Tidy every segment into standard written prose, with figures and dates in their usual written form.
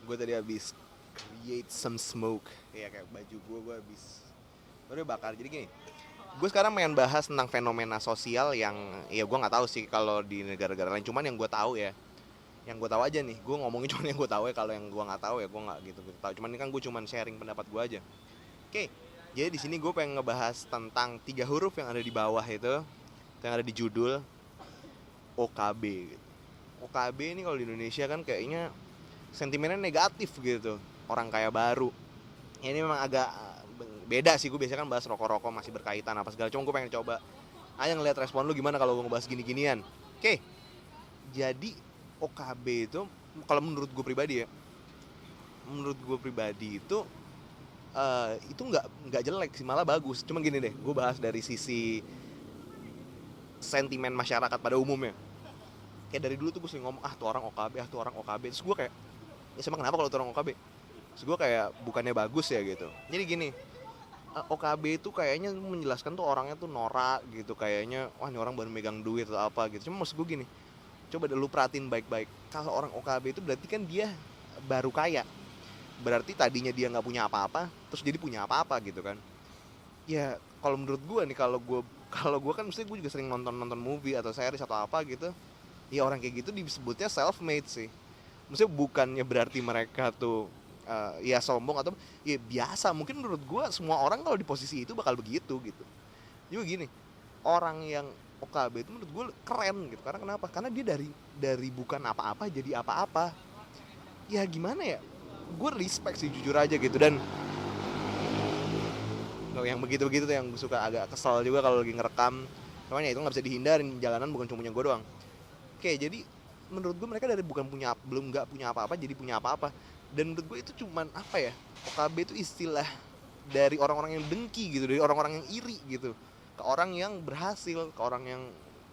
Gue tadi habis create some smoke. Ya kayak baju gue habis udah bakar. Jadi gini, gue sekarang pengen bahas tentang fenomena sosial yang ya gue nggak tahu sih kalau di negara-negara lain. Cuman yang gue tahu ya, yang gue tahu aja nih. Gue ngomongin cuman yang gue tahu ya. Kalau yang gue nggak tahu ya gue nggak gitu tahu. Cuman ini kan gue cuman sharing pendapat gue aja. Oke, jadi di sini gue pengen ngebahas tentang tiga huruf yang ada di bawah itu, yang ada di judul OKB. Gitu. OKB ini kalau di Indonesia kan kayaknya sentimennya negatif gitu, orang kaya baru. Ya, ini memang agak beda sih, gue biasanya kan bahas rokok-rokok masih berkaitan apa segala, cuma gue pengen coba aja ngeliat respon lu gimana kalau gue ngebahas gini-ginian. Oke, jadi OKB itu kalau menurut gue pribadi ya, menurut gue pribadi itu nggak jelek sih, malah bagus. Cuma gini deh, gue bahas dari sisi sentimen masyarakat pada umumnya. Kayak dari dulu tuh gue sering ngomong, tuh orang OKB, tuh orang OKB. Terus gue kayak, ya sama kenapa kalau tuh orang OKB? Terus gue kayak, bukannya bagus ya gitu. Jadi gini, OKB itu kayaknya menjelaskan tuh orangnya tuh norak gitu. Kayaknya, wah ini orang baru megang duit atau apa gitu. Cuma maksud gue gini, coba deh lu perhatiin baik-baik. Kalau orang OKB itu berarti kan dia baru kaya. Berarti tadinya dia nggak punya apa-apa, terus jadi punya apa-apa gitu kan. Ya kalau menurut gue nih, kalau gue kan mesti gue juga sering nonton movie atau series atau apa gitu. Ya orang kayak gitu disebutnya self made sih. Maksudnya bukannya berarti mereka tuh ya sombong atau ya biasa. Mungkin menurut gue semua orang kalau di posisi itu bakal begitu gitu. Jadi gini, orang yang OKB itu menurut gue keren gitu. Karena kenapa? Karena dia dari bukan apa-apa jadi apa-apa. Ya gimana ya? Gue respect sih jujur aja gitu. Dan yang begitu-begitu tuh yang suka agak kesel juga kalau lagi ngerekam. Cuman ya itu nggak bisa dihindarin, jalanan bukan cuma punya gue doang. Oke, jadi menurut gue mereka dari bukan punya, belum nggak punya apa-apa jadi punya apa-apa. Dan menurut gue itu cuman apa ya, OKB itu istilah dari orang-orang yang dengki gitu, dari orang-orang yang iri gitu, ke orang yang berhasil, ke orang yang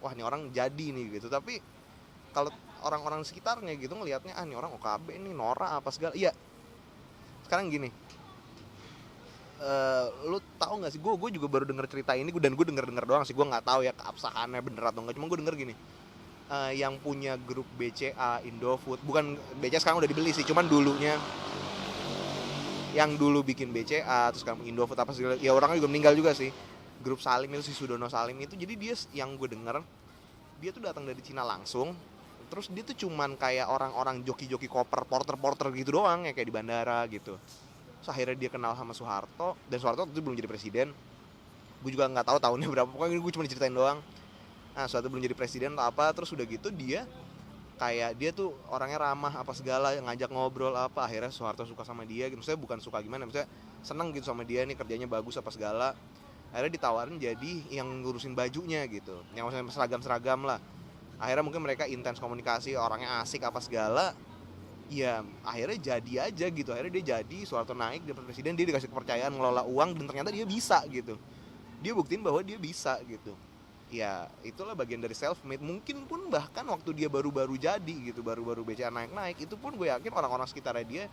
wah ini orang jadi nih gitu. Tapi kalau orang-orang sekitarnya gitu ngelihatnya, nih orang OKB nih norak apa segala. Iya, sekarang gini, lu tahu nggak sih, gue juga baru denger cerita ini, dan gue denger doang sih, gue nggak tahu ya keabsahannya bener atau enggak. Cuma gue denger gini, yang punya grup BCA Indofood, bukan BCA sekarang udah dibeli sih, cuman dulunya yang dulu bikin BCA terus kamu Indofood apa segala, ya orangnya juga meninggal juga sih, grup Salim itu, si Sudono Salim itu. Jadi dia, yang gue denger, dia tuh datang dari Cina langsung. Terus dia tuh cuman kayak orang-orang joki-joki koper, porter-porter gitu doang ya, kayak di bandara gitu. Terus akhirnya dia kenal sama Soeharto, dan Soeharto itu belum jadi presiden. Gue juga nggak tahu tahunnya berapa, pokoknya gue cuma diceritain doang. Nah, Soeharto belum jadi presiden atau apa, terus udah gitu dia kayak dia tuh orangnya ramah apa segala, ngajak ngobrol apa, akhirnya Soeharto suka sama dia gitu. Maksudnya bukan suka gimana, maksudnya seneng gitu sama dia nih, kerjanya bagus apa segala. Akhirnya ditawarin jadi yang ngurusin bajunya gitu, yang maksudnya seragam-seragam lah. Akhirnya mungkin mereka intens komunikasi, orangnya asik apa segala. Ya akhirnya jadi aja gitu, akhirnya dia jadi, Soeharto naik dapat presiden, dia dikasih kepercayaan ngelola uang, dan ternyata dia bisa gitu. Dia buktiin bahwa dia bisa gitu. Ya itulah bagian dari self made. Mungkin pun bahkan waktu dia baru-baru jadi gitu, baru-baru BCA naik-naik, itu pun gue yakin orang-orang sekitarnya dia,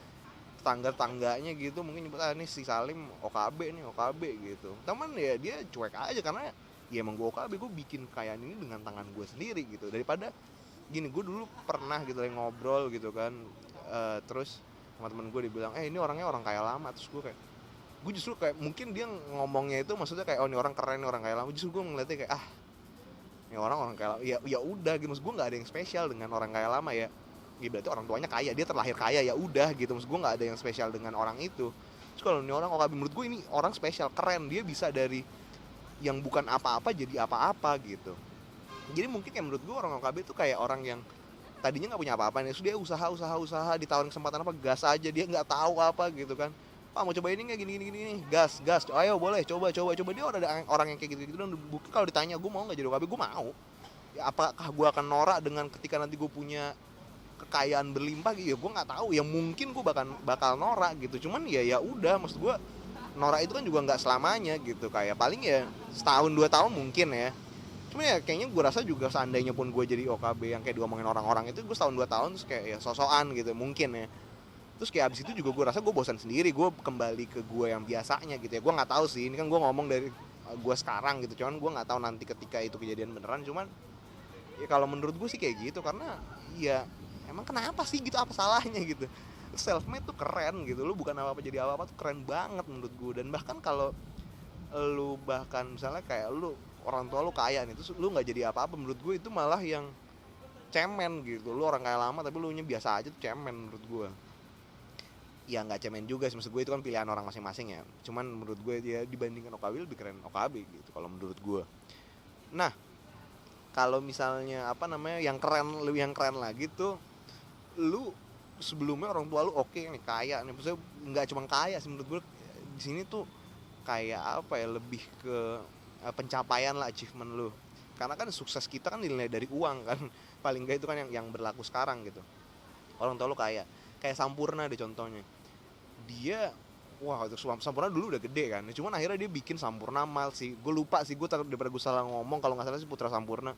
tetangga-tangganya gitu, mungkin nyebut, nih si Salim OKB nih, OKB gitu. Teman ya dia cuek aja, karena ya emang gue OKB, gue bikin kekayaan ini dengan tangan gue sendiri gitu. Daripada gini, gue dulu pernah gitu yang ngobrol gitu kan, terus sama temen gue dibilang, ini orangnya orang kaya lama. Terus gue justru kayak, mungkin dia ngomongnya itu maksudnya kayak, ini orang keren, ini orang kaya lama. Justru gue ngeliatnya kayak, ini orang kaya lama, ya udah gitu. Maksud gue nggak ada yang spesial dengan orang kaya lama ya. Ya berarti orang tuanya kaya, dia terlahir kaya, ya udah gitu. Maksud gue nggak ada yang spesial dengan orang itu. Terus kalau ini orang OKB, menurut gue ini orang spesial, keren, dia bisa dari yang bukan apa-apa jadi apa-apa gitu. Jadi mungkin kayak menurut gue orang OKB itu kayak orang yang tadinya nggak punya apa-apa nih, terus dia usaha, ditawarin kesempatan apa, gas aja, dia nggak tahu apa gitu kan. Pak mau coba ini nggak, gini, gas, ayo boleh, coba. Dia orang yang kayak gitu, dan bukti kalau ditanya gue mau nggak jadi OKB, gue mau. Ya, apakah gue akan norak dengan ketika nanti gue punya kekayaan berlimpah gitu? Ya gue nggak tahu, ya mungkin gue bakal norak gitu. Cuman ya udah, maksud gue norak itu kan juga nggak selamanya gitu, kayak paling ya setahun 2 tahun mungkin ya. Cuma ya kayaknya gue rasa juga, seandainya pun gue jadi OKB yang kayak diomongin orang-orang itu, gue setahun 2 tahun terus kayak ya sosokan gitu mungkin ya. Terus kayak abis itu juga gue rasa gue bosan sendiri, gue kembali ke gue yang biasanya gitu ya. Gue nggak tahu sih, ini kan gue ngomong dari gue sekarang gitu, cuman gue nggak tahu nanti ketika itu kejadian beneran. Cuman ya kalau menurut gue sih kayak gitu, karena ya emang kenapa sih gitu, apa salahnya gitu. self made tuh keren gitu, lu bukan apa-apa jadi apa-apa tuh keren banget menurut gue. Dan bahkan kalau lu bahkan misalnya kayak lu orang tua lu kaya nih terus lu nggak jadi apa-apa, menurut gue itu malah yang cemen gitu. Lu orang kaya lama tapi lu nya biasa aja tuh cemen menurut gue. Ya nggak cemen juga sih, maksud gue itu kan pilihan orang masing-masing ya, cuman menurut gue dia dibandingkan OKB lebih keren OKB gitu kalau menurut gue. Nah kalau misalnya apa namanya yang keren, lebih yang keren lagi tuh, lu sebelumnya orang tua lu oke nih kaya nih, maksudnya nggak cuma kaya sih menurut gue di sini tuh kayak apa ya, lebih ke pencapaian lah, achievement lu. Karena kan sukses kita kan dinilai dari uang kan paling nggak itu kan yang berlaku sekarang gitu. Orang tua lu kaya, kayak Sampurna deh contohnya. Dia wah itu Sampurna dulu udah gede kan, cuman akhirnya dia bikin Sampurna Mall sih, gue lupa sih, gue daripada gue salah ngomong, kalau nggak salah sih Putra Sampurna.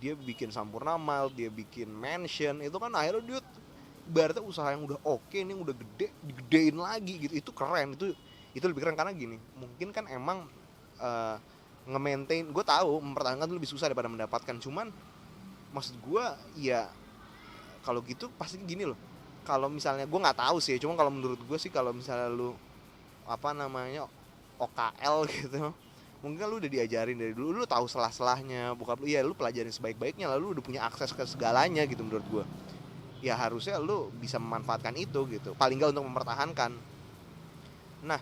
Dia bikin Sampurna Mall, dia bikin mansion, itu kan akhirnya dia berarti usaha yang udah oke nih, udah gede digedein lagi gitu. Itu keren, itu lebih keren karena gini, mungkin kan emang nge-maintain, gue tahu mempertahankan itu lebih susah daripada mendapatkan, cuman maksud gue ya kalau gitu pasti gini loh. Kalau misalnya gue nggak tahu sih, cuma kalau menurut gue sih kalau misalnya lu apa namanya OKL gitu, mungkin kan lu udah diajarin dari dulu, lu tahu selah-selahnya bokap lu, ya lu pelajarin sebaik-baiknya, lalu lu udah punya akses ke segalanya gitu. Menurut gue ya harusnya lu bisa memanfaatkan itu gitu, paling nggak untuk mempertahankan. Nah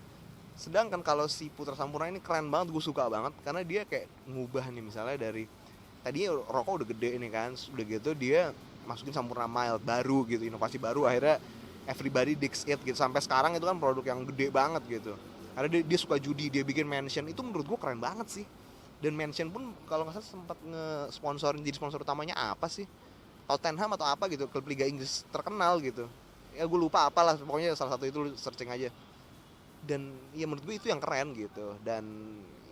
sedangkan kalau si Putra Sampurna ini keren banget, gue suka banget karena dia kayak ngubah nih, misalnya dari tadinya rokok udah gede ini kan, udah gitu dia masukin Sampurna Mild baru gitu, inovasi baru, akhirnya everybody digs it gitu, sampai sekarang itu kan produk yang gede banget gitu. Karena dia suka judi, dia bikin mansion, itu menurut gue keren banget sih. Dan mansion pun kalau nggak salah sempat nge-sponsorin, jadi sponsor utamanya apa sih, Tottenham atau apa gitu, klub Liga Inggris terkenal gitu, ya gue lupa apalah, pokoknya salah satu itu, searching aja. Dan ya menurut gue itu yang keren gitu. Dan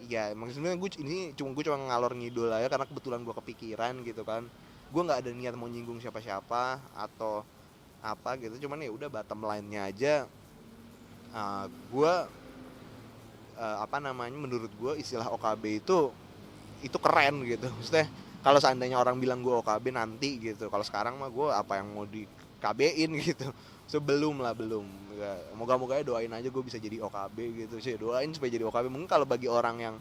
ya maksudnya gue cuma ngalor ngidul aja karena kebetulan gue kepikiran gitu kan. Gue nggak ada niat mau nyinggung siapa-siapa atau apa gitu, cuman ya udah bottom line-nya aja, gue apa namanya, menurut gue istilah OKB itu keren gitu. Maksudnya kalau seandainya orang bilang gue OKB nanti gitu, kalau sekarang mah gue apa yang mau di KB-in gitu. Sebelum lah belum ya, moga-moga ya doain aja gue bisa jadi OKB gitu sih, doain supaya jadi OKB. Mungkin kalau bagi orang yang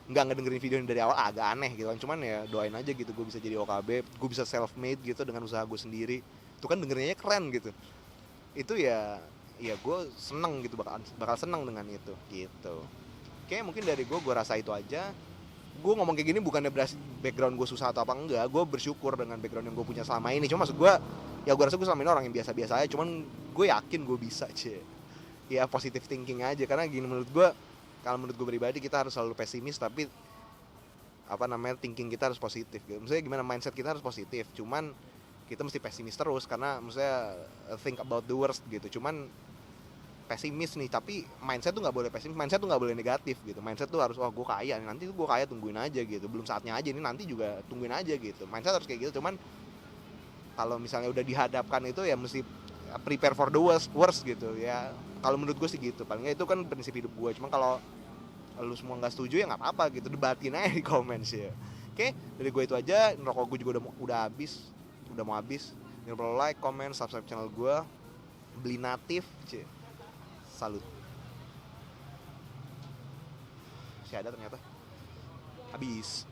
nggak ngedengerin video ini dari awal agak aneh gitu kan, cuman ya doain aja gitu gue bisa jadi OKB, gue bisa self made gitu dengan usaha gue sendiri. Itu kan dengerinnya keren gitu. Itu ya gue seneng gitu, bakal seneng dengan itu gitu. Oke mungkin dari gue rasa itu aja. Gue ngomong kayak gini bukannya berarti background gue susah atau apa, enggak. Gue bersyukur dengan background yang gue punya selama ini. Cuma maksud gue ya gue rasa gue selama ini orang yang biasa-biasa aja, cuman gue yakin gue bisa ya positive thinking aja. Karena gini, menurut gue, kalau menurut gue pribadi, kita harus selalu pesimis, tapi apa namanya, thinking kita harus positif gitu. Maksudnya gimana, mindset kita harus positif, cuman kita mesti pesimis terus, karena maksudnya think about the worst gitu. Cuman pesimis nih, tapi mindset tuh nggak boleh pesimis, mindset tuh nggak boleh negatif gitu. Mindset tuh harus, wah gue kaya nanti, tuh gue kaya, tungguin aja gitu, belum saatnya aja, ini nanti juga tungguin aja gitu. Mindset harus kayak gitu. Cuman kalau misalnya udah dihadapkan itu ya mesti prepare for the worst gitu ya. Kalau menurut gue sih gitu, paling nggak itu kan prinsip hidup gue. Cuma kalau lu semua nggak setuju ya nggak apa-apa gitu, debatin aja di komen sih ya. Oke, dari gue itu aja. Rokok gue juga udah habis, udah mau habis. Jangan lupa like, comment, subscribe channel gue. Beli Natif, salut. Si ada ternyata habis.